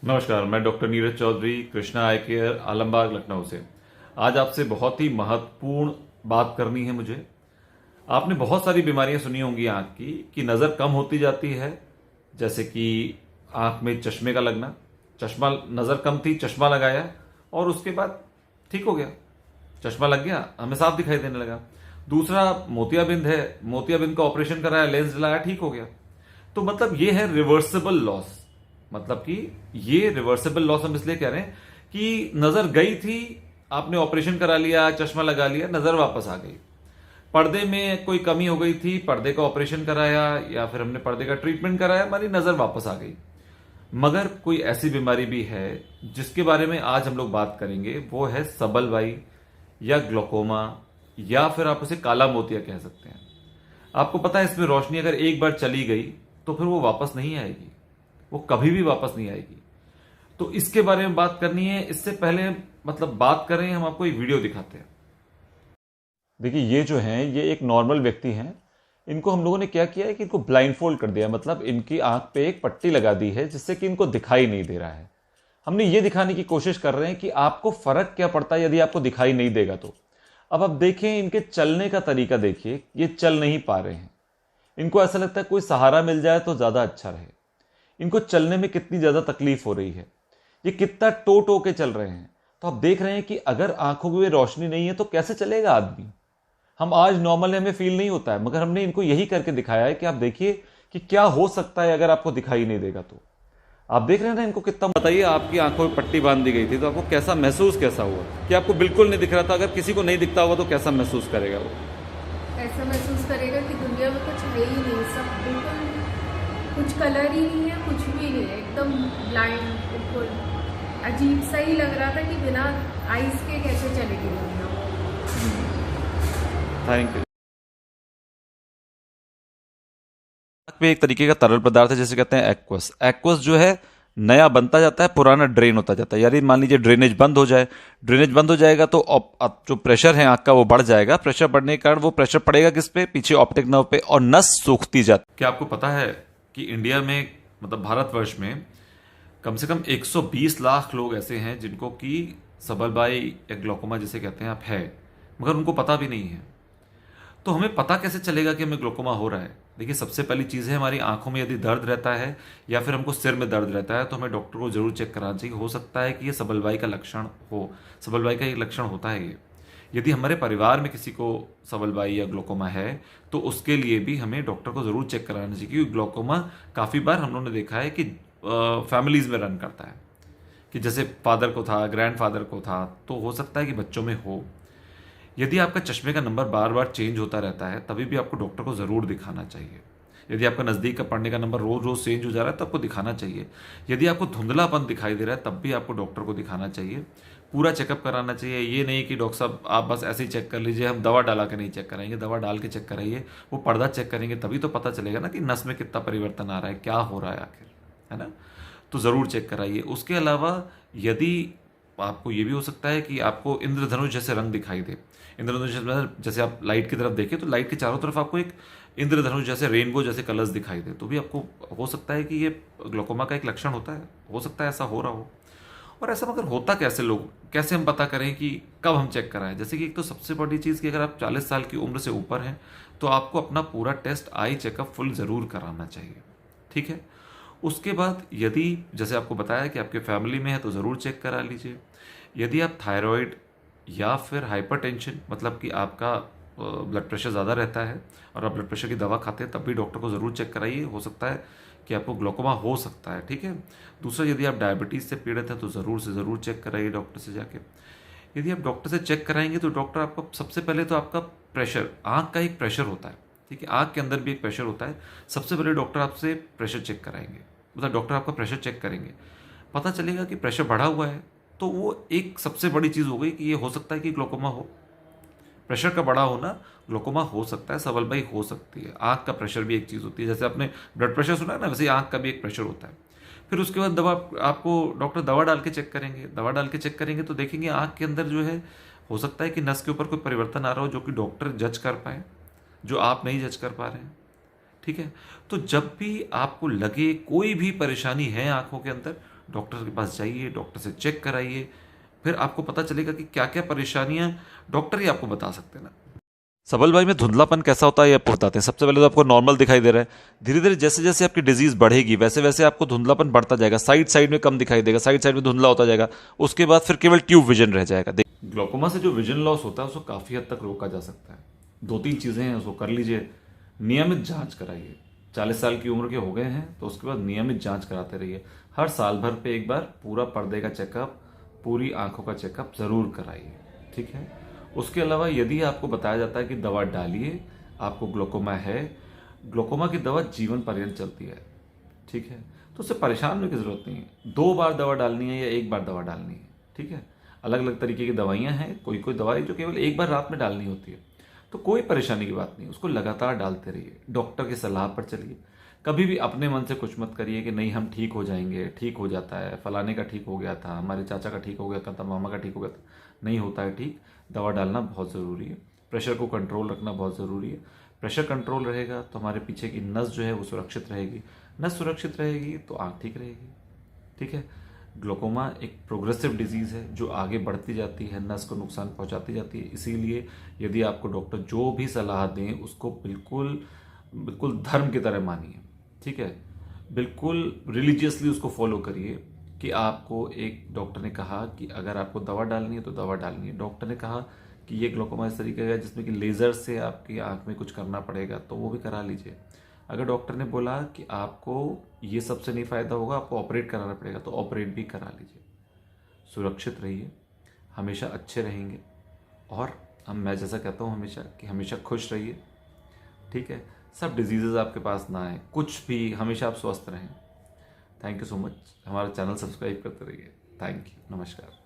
नमस्कार, मैं डॉक्टर नीरज चौधरी, कृष्णा आई केयर, आलमबाग, लखनऊ से। आज आपसे बहुत ही महत्वपूर्ण बात करनी है मुझे। आपने बहुत सारी बीमारियां सुनी होंगी आंख की कि नज़र कम होती जाती है, जैसे कि आंख में चश्मे का लगना। चश्मा, नज़र कम थी, चश्मा लगाया और उसके बाद ठीक हो गया, चश्मा लग गया, हमें साफ दिखाई देने लगा। दूसरा मोतियाबिंद है, मोतियाबिंद का ऑपरेशन कराया, लेंस लगाया, ठीक हो गया। तो मतलब ये है रिवर्सिबल लॉस। मतलब कि ये रिवर्सिबल लॉस हम इसलिए कह रहे हैं कि नजर गई थी, आपने ऑपरेशन करा लिया, चश्मा लगा लिया, नजर वापस आ गई। पर्दे में कोई कमी हो गई थी, पर्दे का ऑपरेशन कराया या फिर हमने पर्दे का ट्रीटमेंट कराया, हमारी नजर वापस आ गई। मगर कोई ऐसी बीमारी भी है जिसके बारे में आज हम लोग बात करेंगे, वो है सबलवाई या ग्लोकोमा, या फिर आप उसे काला मोतिया कह सकते हैं। आपको पता है इसमें रोशनी अगर एक बार चली गई तो फिर वो वापस नहीं आएगी, वो कभी भी वापस नहीं आएगी। तो इसके बारे में बात करनी है। इससे पहले मतलब बात करें, हम आपको एक वीडियो दिखाते हैं। देखिए, ये जो हैं ये एक नॉर्मल व्यक्ति हैं। इनको हम लोगों ने क्या किया है कि इनको ब्लाइंड फोल्ड कर दिया, मतलब इनकी आंख पे एक पट्टी लगा दी है जिससे कि इनको दिखाई नहीं दे रहा है। हमने ये दिखाने की कोशिश कर रहे हैं कि आपको फर्क क्या पड़ता है यदि आपको दिखाई नहीं देगा तो। अब आप देखें, इनके चलने का तरीका देखिए, ये चल नहीं पा रहे हैं। इनको ऐसा लगता है कोई सहारा मिल जाए तो ज्यादा अच्छा रहे। इनको चलने में कितनी ज्यादा तकलीफ हो रही है, ये कितना टो टो के चल रहे हैं। तो आप देख रहे हैं कि अगर आंखों में रोशनी नहीं है तो कैसे चलेगा आदमी। हम आज नॉर्मल हमें फील नहीं होता है, मगर हमने इनको यही करके दिखाया है कि आप देखिए कि क्या हो सकता है अगर आपको दिखाई नहीं देगा तो। आप देख रहे हैं ना इनको कितना। बताइए, आपकी आंखों में पट्टी बांध दी गई थी तो आपको कैसा महसूस कैसा हुआ कि आपको बिल्कुल नहीं दिख रहा था। अगर किसी को नहीं दिखता हुआ तो कैसा महसूस करेगा वो? ऐसा महसूस करेगा कि दुनिया में कुछ है ही नहीं, सब बिल्कुल कुछ कलर ही नहीं है, कुछ भी नहीं है, एकदम ब्लाइंड, बिल्कुल अजीब सा ही लग रहा था कि बिना आइस के कैसे चलेगी दुनिया। Thank you. में एक तरीके का तरल पदार्थ है, जैसे कहते हैं एक्वस। एक्वस जो है नया बनता जाता है, पुराना ड्रेन होता जाता है। यानी मान लीजिए ड्रेनेज बंद हो जाए, ड्रेनेज बंद हो जाएगा तो अब जो प्रेशर है आंख का वो बढ़ जाएगा। प्रेशर बढ़ने के कारण वो प्रेशर पड़ेगा किस पे? पीछे ऑप्टिक नर्व पे, और नस सूखती जाती। क्या आपको पता है कि इंडिया में, मतलब भारतवर्ष में, कम से कम 120 लाख लोग ऐसे हैं जिनको कि सबलबाई या ग्लोकोमा जिसे कहते हैं आप है, मगर उनको पता भी नहीं है। तो हमें पता कैसे चलेगा कि हमें ग्लोकोमा हो रहा है? देखिए, सबसे पहली चीज़ है, हमारी आंखों में यदि दर्द रहता है या फिर हमको सिर में दर्द रहता है तो हमें डॉक्टर को जरूर चेक कराना चाहिए। हो सकता है कि ये सबलवाई का लक्षण हो, सबलवाई का एक लक्षण होता है ये। यदि हमारे परिवार में किसी को सबलवाई या ग्लोकोमा है तो उसके लिए भी हमें डॉक्टर को जरूर चेक कराना चाहिए, क्योंकि ग्लोकोमा काफ़ी बार हम लोगों ने देखा है कि फैमिलीज में रन करता है, कि जैसे फादर को था, ग्रैंडफादर को था, तो हो सकता है कि बच्चों में हो। यदि आपका चश्मे का नंबर बार बार चेंज होता रहता है तभी भी आपको डॉक्टर को ज़रूर दिखाना चाहिए। यदि आपका नज़दीक का पढ़ने का नंबर रोज़ रोज़ चेंज हो जा रहा है तो आपको दिखाना चाहिए। यदि आपको धुंधलापन दिखाई दे रहा है तब भी आपको डॉक्टर को दिखाना चाहिए। पूरा चेकअप कराना चाहिए। ये नहीं कि डॉक्टर साहब आप बस ऐसे ही चेक कर लीजिए, हम दवा डाला के नहीं चेक कराएंगे। दवा डाल के चेक कराइए, वो पर्दा चेक करेंगे तभी तो पता चलेगा ना कि नस में कितना परिवर्तन आ रहा है, क्या हो रहा है आखिर, है ना। तो ज़रूर चेक कराइए। उसके अलावा यदि आपको ये भी हो सकता है कि आपको इंद्रधनुष जैसे रंग दिखाई दे। इंद्रधनुष जैसे आप लाइट की तरफ देखें तो लाइट के चारों तरफ आपको एक इंद्रधनुष जैसे, रेनबो जैसे कलर्स दिखाई दे, तो भी आपको हो सकता है कि ये ग्लोकोमा का एक लक्षण होता है। हो सकता है ऐसा हो रहा हो। और ऐसा मगर होता कैसे, लोग कैसे हम पता करें कि कब हम चेक कराएं? जैसे कि एक तो सबसे बड़ी चीज़ कि अगर आप 40 साल की उम्र से ऊपर हैं तो आपको अपना पूरा टेस्ट, आई चेकअप फुल ज़रूर कराना चाहिए, ठीक है। उसके बाद यदि जैसे आपको बताया कि आपके फैमिली में है तो ज़रूर चेक करा लीजिए। यदि आप थायराइड या फिर हाइपरटेंशन, मतलब कि आपका ब्लड प्रेशर ज़्यादा रहता है और आप ब्लड प्रेशर की दवा खाते हैं, तब भी डॉक्टर को ज़रूर चेक कराइए। हो सकता है कि आपको ग्लोकोमा हो सकता है, ठीक है। दूसरा, यदि आप डायबिटीज़ से पीड़ित हैं तो ज़रूर से ज़रूर चेक कराइए डॉक्टर से जाके। यदि आप डॉक्टर से चेक कराएंगे तो डॉक्टर आपको सबसे पहले तो आपका प्रेशर, आँख का एक प्रेशर होता है, ठीक है, आँख के अंदर भी एक प्रेशर होता है। सबसे पहले डॉक्टर आपसे प्रेशर चेक कराएंगे, मतलब डॉक्टर आपका प्रेशर चेक करेंगे। पता चलेगा कि प्रेशर बढ़ा हुआ है तो वो एक सबसे बड़ी चीज़ हो गई कि ये हो सकता है कि ग्लोकोमा हो। प्रेशर का बढ़ा होना, ग्लोकोमा हो सकता है, सबलबाई हो सकती है। आँख का प्रेशर भी एक चीज़ होती है, जैसे आपने ब्लड प्रेशर सुना है ना, वैसे ही आँख का भी एक प्रेशर होता है। फिर उसके बाद दवा, आपको डॉक्टर दवा डाल के चेक करेंगे। दवा डाल के चेक करेंगे तो देखेंगे आँख के अंदर जो है, हो सकता है कि नस के ऊपर कोई परिवर्तन आ रहा हो जो कि डॉक्टर जज कर पाए, जो आप नहीं जज कर पा रहे हैं, ठीक है। तो जब भी आपको लगे कोई भी परेशानी है आंखों के अंदर, डॉक्टर के पास जाइए, डॉक्टर से चेक कराइए, फिर आपको पता चलेगा कि क्या क्या परेशानियां डॉक्टर ही आपको बता सकते हैं ना। सबल भाई में धुंधलापन कैसा होता है ये आपको बताते हैं। सबसे पहले तो आपको नॉर्मल दिखाई दे रहा है, धीरे धीरे जैसे जैसे आपकी डिजीज बढ़ेगी वैसे वैसे आपको धुंधलापन बढ़ता जाएगा, साइड साइड में कम दिखाई देगा, साइड साइड में धुंधला होता जाएगा, उसके बाद फिर केवल ट्यूब विजन रह जाएगा। ग्लोकोमा से जो विजन लॉस होता है उसको काफी हद तक रोका जा सकता है। 2-3 चीजें हैं, उसको कर लीजिए। नियमित जांच कराइए। 40 साल की उम्र के हो गए हैं तो उसके बाद नियमित जांच कराते रहिए। हर साल भर पे एक बार पूरा पर्दे का चेकअप, पूरी आंखों का चेकअप जरूर कराइए, ठीक है। उसके अलावा यदि आपको बताया जाता है कि दवा डालिए, आपको ग्लोकोमा है, ग्लोकोमा की दवा जीवन पर्यंत चलती है, ठीक है, तो उससे परेशान होने की जरूरत नहीं है। 2 बार दवा डालनी है या 1 बार दवा डालनी है, ठीक है। अलग अलग तरीके की दवाइयां हैं, कोई कोई दवाई जो केवल 1 बार रात में डालनी होती है, तो कोई परेशानी की बात नहीं, उसको लगातार डालते रहिए, डॉक्टर की सलाह पर चलिए। कभी भी अपने मन से कुछ मत करिए कि नहीं हम ठीक हो जाएंगे, ठीक हो जाता है, फलाने का ठीक हो गया था, हमारे चाचा का ठीक हो गया था, मामा का ठीक हो गया था। नहीं होता है ठीक। दवा डालना बहुत ज़रूरी है। प्रेशर को कंट्रोल रखना बहुत ज़रूरी है। प्रेशर कंट्रोल रहेगा तो हमारे पीछे की नस जो है वो सुरक्षित रहेगी, नस सुरक्षित रहेगी तो आँख ठीक रहेगी, ठीक है। ग्लोकोमा एक प्रोग्रेसिव डिजीज़ है जो आगे बढ़ती जाती है, नस को नुकसान पहुंचाती जाती है। इसीलिए यदि आपको डॉक्टर जो भी सलाह दें उसको बिल्कुल बिल्कुल धर्म की तरह मानिए, ठीक है। बिल्कुल रिलीजियसली उसको फॉलो करिए कि आपको एक डॉक्टर ने कहा कि अगर आपको दवा डालनी है तो दवा डालनी है। डॉक्टर ने कहा कि ये ग्लोकोमा इस तरीके का है जिसमें कि लेज़र से आपकी आंख में कुछ करना पड़ेगा तो वो भी करा लीजिए। अगर डॉक्टर ने बोला कि आपको ये सबसे नहीं फायदा होगा, आपको ऑपरेट कराना पड़ेगा, तो ऑपरेट भी करा लीजिए। सुरक्षित रहिए, हमेशा अच्छे रहेंगे, और मैं जैसा कहता हूँ हमेशा कि हमेशा खुश रहिए, ठीक है। सब डिजीजेज आपके पास ना आए, कुछ भी, हमेशा आप स्वस्थ रहें। Thank you so much. हमारा चैनल सब्सक्राइब करते रहिए। थैंक यू, नमस्कार।